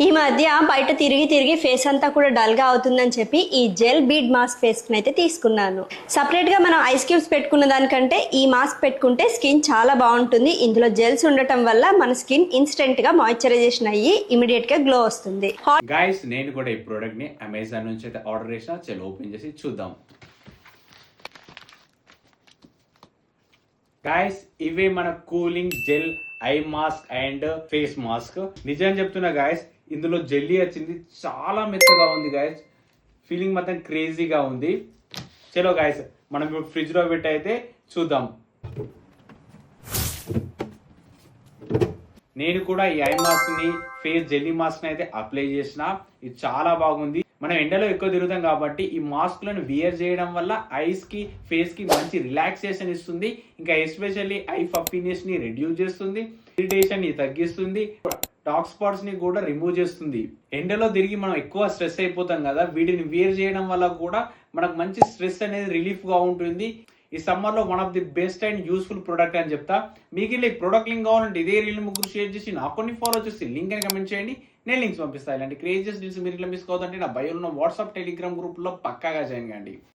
ఈ మధ్య బయట తిరిగి తిరిగి ఫేస్ అంతా కూడా డల్ గా అవుతుందని చెప్పి ఈ జెల్ బీడ్ మాస్క్ ఫేస్ అయితే తీసుకున్నాను. సపరేట్ గా మనం ఐస్ క్యూబ్స్ పెట్టుకున్న దానికంటే ఈ మాస్క్ పెట్టుకుంటే స్కిన్ చాలా బాగుంటుంది. ఇందులో జెల్స్ ఉండటం వల్ల మన స్కిన్ ఇన్స్టెంట్ గా మాయిశ్చరైజేషన్ అయ్యి ఇమిడియట్ గా గ్లో వస్తుంది. గైస్ నేను కూడా ఈ ప్రోడక్ట్ ని అమెజాన్ నుంచి అయితే ఆర్డర్ చేసిన. చలో ఓపెన్ చేసి చూద్దాం. గైస్ ఇవే మన cooling gel eye mask and face mask. నిజం చెప్తున్నా గైస్, ఇందులో జెల్లీ వచ్చింది, చాలా మెత్తగా ఉంది గైస్. ఫీలింగ్ మొత్తం క్రేజీగా ఉంది. చలో గైస్ మనం ఇప్పుడు ఫ్రిడ్జ్ లో పెట్టి అయితే చూద్దాం. నేను కూడా ఈ ఐ మాస్క్ ని ఫేస్ జెల్లీ మాస్క్ ని అయితే అప్లై చేసిన. ఇది చాలా బాగుంది. మనం ఎండలో ఎక్కువ తిరుగుతాం కాబట్టి ఈ మాస్క్ లను వియర్ చేయడం వల్ల ఐస్ కి ఫేస్ కి మంచి రిలాక్సేషన్ ఇస్తుంది. ఇంకా ఎస్పెషల్లీ ఐ పఫీనెస్ ని రెడ్యూస్ చేస్తుంది, ఇరిటేషన్ ని తగ్గిస్తుంది, డార్క్ స్పాట్స్ ని కూడా రిమూవ్ చేస్తుంది. ఎండలో తిరిగి మనం ఎక్కువ స్ట్రెస్ అయిపోతాం కదా, వీటిని వియర్ చేయడం వల్ల కూడా మనకు మంచి స్ట్రెస్ అనేది రిలీఫ్ గా ఉంటుంది. ఈ సమ్మర్ లో one of the best and useful product అని చెప్తా. మీకు ఇలా ప్రొడక్ట్ లింక్ కావాలంటే ఇదే రీల్ ముగ్గురు షేర్ చేసి నాకు కొన్ని ఫాలో చేసి లింక్ అని కమెంట్ చేయండి. నేను లింక్స్ పంపిస్తాను. ఇలాంటి క్రేజియస్ డీల్స్ మీరు ఇట్లా మిస్ కావద్దంటే నా బయోలో ఉన్న వాట్సాప్ టెలిగ్రామ్ గ్రూప్ లో పక్కాగా జాయిన్ కండి.